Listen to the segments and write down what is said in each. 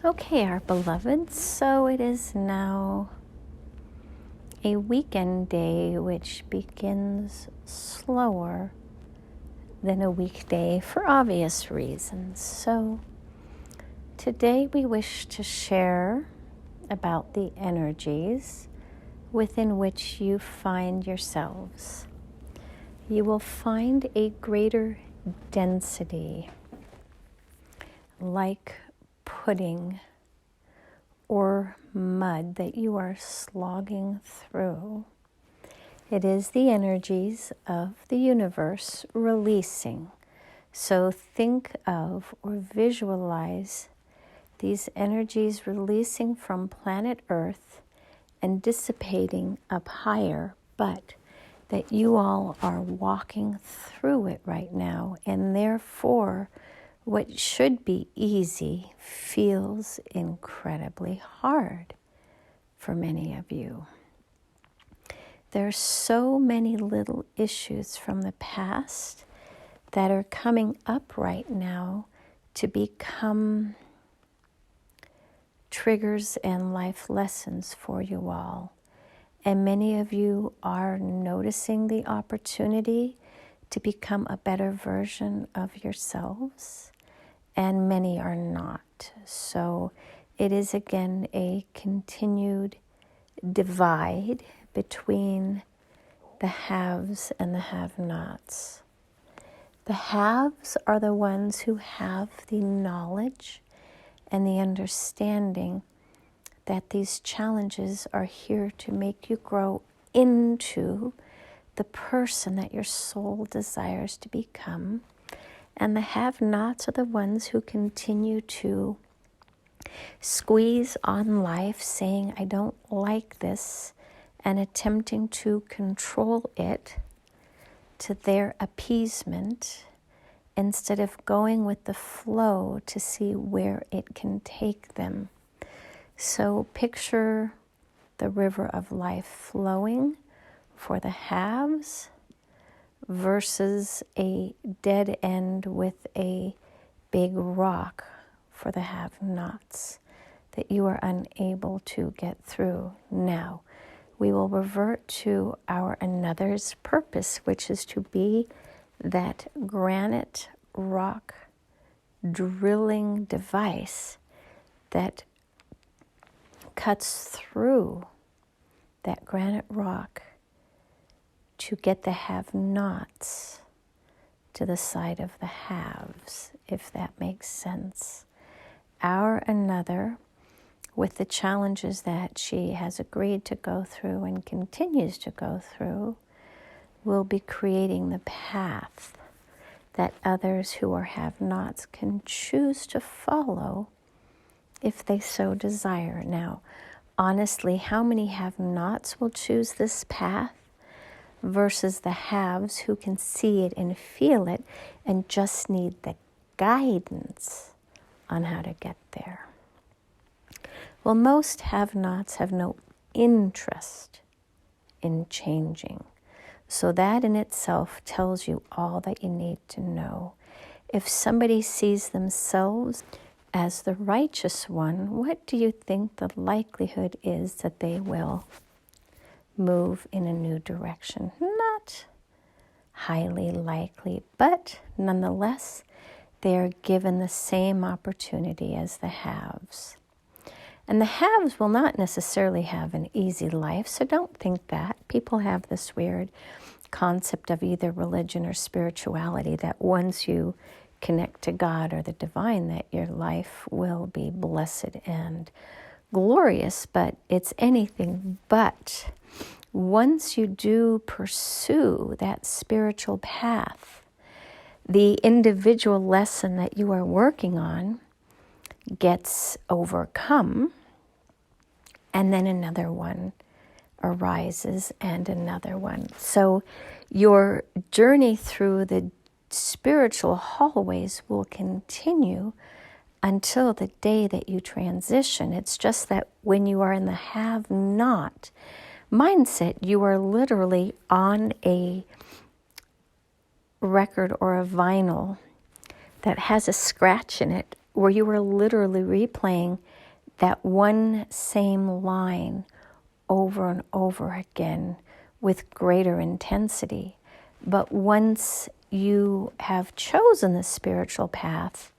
Okay, our beloveds, so it is now a weekend day which begins slower than a weekday for obvious reasons. So today we wish to share about the energies within which you find yourselves. You will find a greater density, like pudding or mud that you are slogging through. It is the energies of the universe releasing. So think of or visualize these energies releasing from planet Earth and dissipating up higher, but that you all are walking through it right now, and therefore what should be easy feels incredibly hard for many of you. There are so many little issues from the past that are coming up right now to become triggers and life lessons for you all. And many of you are noticing the opportunity to become a better version of yourselves, and many are not. So it is again a continued divide between the haves and the have-nots. The haves are the ones who have the knowledge and the understanding that these challenges are here to make you grow into the person that your soul desires to become. And the have-nots are the ones who continue to squeeze on life, saying, I don't like this, and attempting to control it to their appeasement instead of going with the flow to see where it can take them. So picture the river of life flowing for the haves versus a dead end with a big rock for the have-nots that you are unable to get through. Now, we will revert to our another's purpose, which is to be that granite rock drilling device that cuts through that granite rock to get the have-nots to the side of the haves, if that makes sense. Our another, with the challenges that she has agreed to go through and continues to go through, will be creating the path that others who are have-nots can choose to follow if they so desire. Now, honestly, how many have-nots will choose this path versus the haves who can see it and feel it and just need the guidance on how to get there? Well, most have-nots have no interest in changing. So that in itself tells you all that you need to know. If somebody sees themselves as the righteous one, what do you think the likelihood is that they will move in a new direction? Not highly likely, but nonetheless, they are given the same opportunity as the haves. And the haves will not necessarily have an easy life, so don't think that. People have this weird concept of either religion or spirituality that once you connect to God or the divine, that your life will be blessed and glorious, but it's anything but. Once you do pursue that spiritual path, the individual lesson that you are working on gets overcome, and then another one arises and another one. So your journey through the spiritual hallways will continue until the day that you transition. It's just that when you are in the have-not mindset, you are literally on a record or a vinyl that has a scratch in it where you are literally replaying that one same line over and over again with greater intensity. But once you have chosen the spiritual path,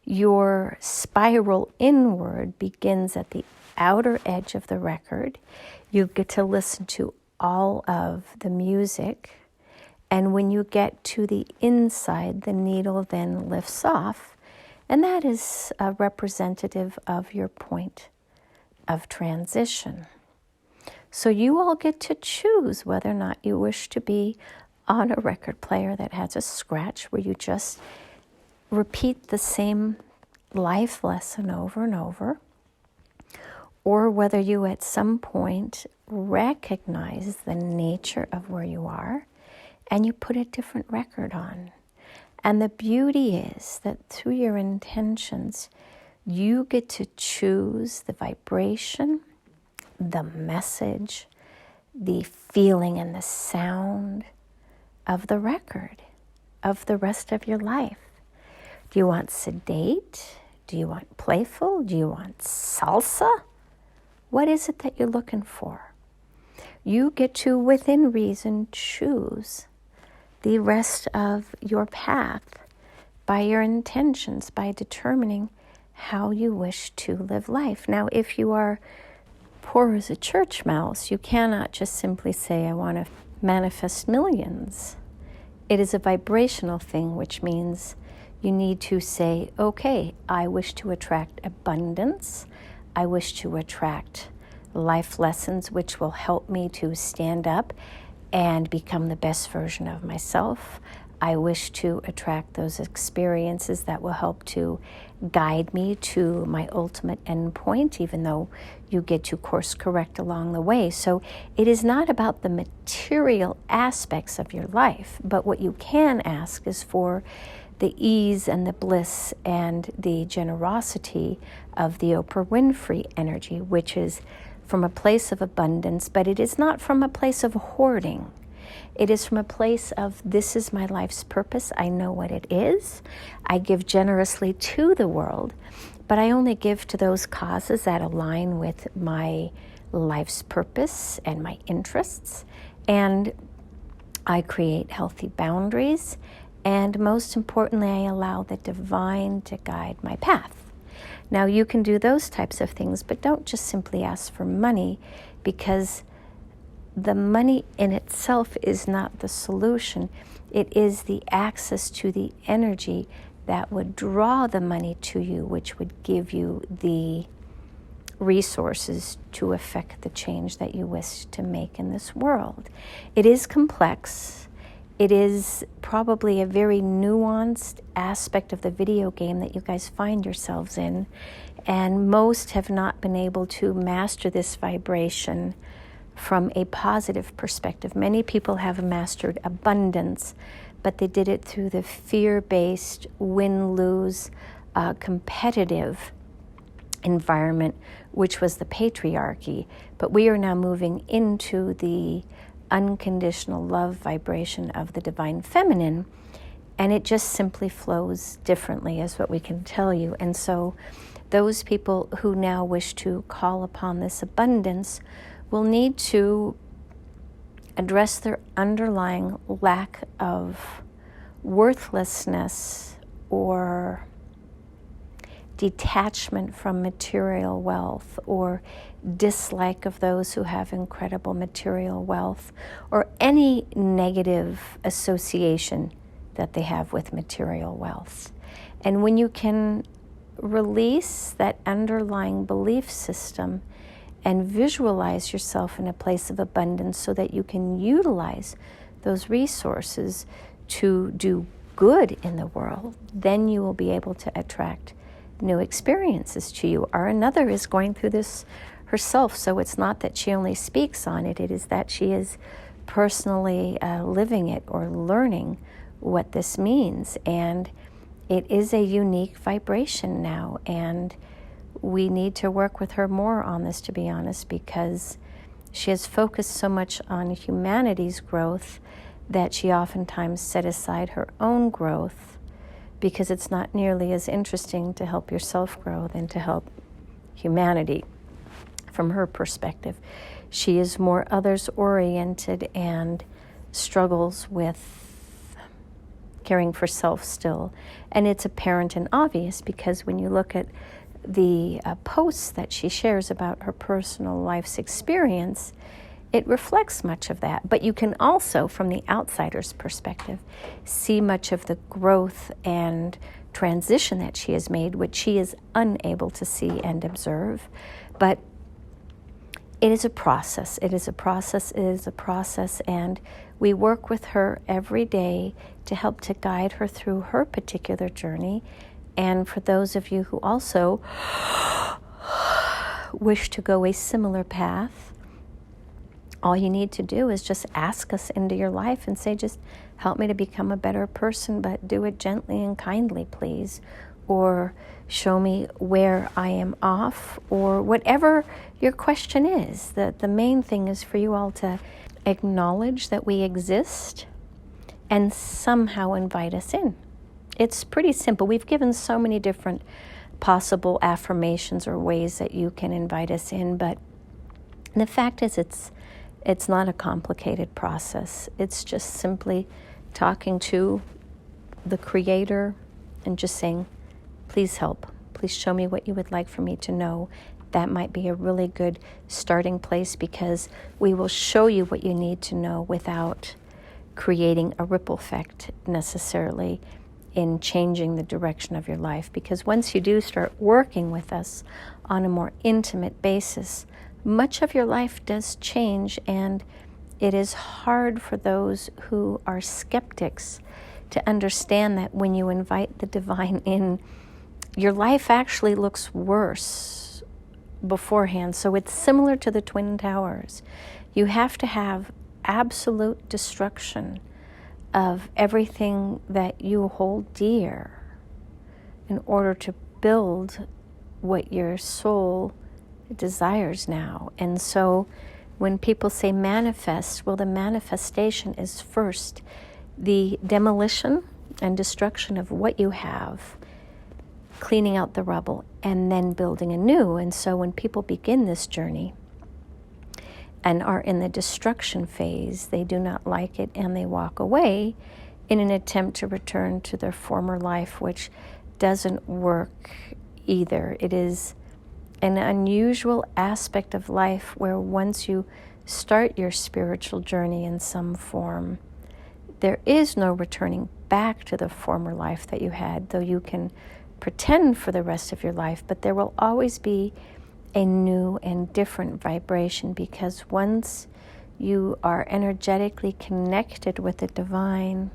your spiral inward begins at the outer edge of the record. You get to listen to all of the music. And when you get to the inside, the needle then lifts off. And that is representative of your point of transition. So you all get to choose whether or not you wish to be on a record player that has a scratch where you just repeat the same life lesson over and over, or whether you at some point recognize the nature of where you are and you put a different record on. And the beauty is that through your intentions, you get to choose the vibration, the message, the feeling and the sound of the record of the rest of your life. Do you want sedate? Do you want playful? Do you want salsa? What is it that you're looking for? You get to, within reason, choose the rest of your path by your intentions, by determining how you wish to live life. Now, if you are poor as a church mouse, you cannot just simply say, I want to manifest millions. It is a vibrational thing, which means you need to say, okay, I wish to attract abundance. I wish to attract life lessons which will help me to stand up and become the best version of myself. I wish to attract those experiences that will help to guide me to my ultimate end point, even though you get to course correct along the way. So it is not about the material aspects of your life, but what you can ask is for the ease and the bliss and the generosity of the Oprah Winfrey energy, which is from a place of abundance, but it is not from a place of hoarding. It is from a place of, this is my life's purpose. I know what it is. I give generously to the world, but I only give to those causes that align with my life's purpose and my interests. And I create healthy boundaries. And most importantly, I allow the divine to guide my path. Now, you can do those types of things, but don't just simply ask for money, because the money in itself is not the solution. It is the access to the energy that would draw the money to you, which would give you the resources to affect the change that you wish to make in this world. It is complex. It is probably a very nuanced aspect of the video game that you guys find yourselves in, and most have not been able to master this vibration from a positive perspective. Many people have mastered abundance, but they did it through the fear-based, win-lose, competitive environment, which was the patriarchy. But we are now moving into the unconditional love vibration of the divine feminine, and it just simply flows differently, is what we can tell you. And so those people who now wish to call upon this abundance will need to address their underlying lack of worthlessness or detachment from material wealth, or dislike of those who have incredible material wealth, or any negative association that they have with material wealth. And when you can release that underlying belief system and visualize yourself in a place of abundance so that you can utilize those resources to do good in the world, then you will be able to attract new experiences to you. Our another is going through this herself, so it's not that she only speaks on it, it is that she is personally living it or learning what this means. And it is a unique vibration now, and we need to work with her more on this, to be honest, because she has focused so much on humanity's growth that she oftentimes set aside her own growth because it's not nearly as interesting to help yourself grow than to help humanity from her perspective. She is more others-oriented and struggles with caring for self still. And it's apparent and obvious because when you look at the posts that she shares about her personal life's experience, it reflects much of that. But you can also, from the outsider's perspective, see much of the growth and transition that she has made, which she is unable to see and observe. But it is a process. It is a process. It is a process. And we work with her every day to help to guide her through her particular journey. And for those of you who also wish to go a similar path, all you need to do is just ask us into your life and say, just help me to become a better person, but do it gently and kindly, please. Or show me where I am off, or whatever your question is. The main thing is for you all to acknowledge that we exist and somehow invite us in. It's pretty simple. We've given so many different possible affirmations or ways that you can invite us in, but the fact is it's not a complicated process. It's just simply talking to the Creator and just saying, please help. Please show me what you would like for me to know. That might be a really good starting place, because we will show you what you need to know without creating a ripple effect necessarily in changing the direction of your life. Because once you do start working with us on a more intimate basis, much of your life does change, and it is hard for those who are skeptics to understand that when you invite the divine in, your life actually looks worse beforehand. So it's similar to the Twin Towers. You have to have absolute destruction of everything that you hold dear in order to build what your soul desires now. And so when people say manifest, well, the manifestation is first the demolition and destruction of what you have, cleaning out the rubble, and then building anew. And so when people begin this journey and are in the destruction phase, they do not like it and they walk away in an attempt to return to their former life, which doesn't work either. It is an unusual aspect of life where once you start your spiritual journey in some form, there is no returning back to the former life that you had, though you can pretend for the rest of your life, but there will always be a new and different vibration, because once you are energetically connected with the divine,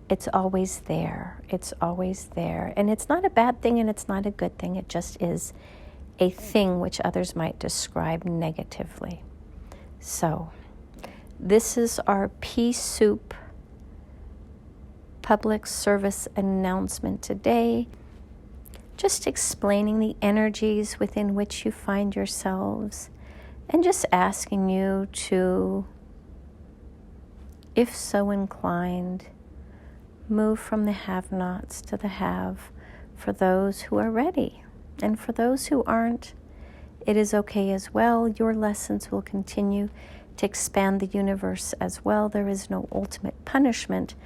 it's always there. It's always there. And it's not a bad thing and it's not a good thing. It just is a thing which others might describe negatively. So, this is our Pea Soup public service announcement today. Just explaining the energies within which you find yourselves, and just asking you to, if so inclined, move from the have-nots to the have for those who are ready. And for those who aren't, it is okay as well. Your lessons will continue to expand the universe as well. There is no ultimate punishment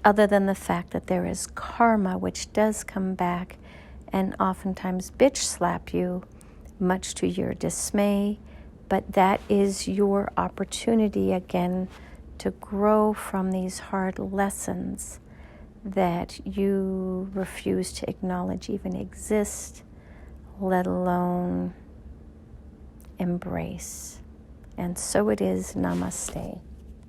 other than the fact that there is karma, which does come back and oftentimes bitch slap you, much to your dismay. But that is your opportunity again to grow from these hard lessons that you refuse to acknowledge even exist, let alone embrace. And so it is. Namaste.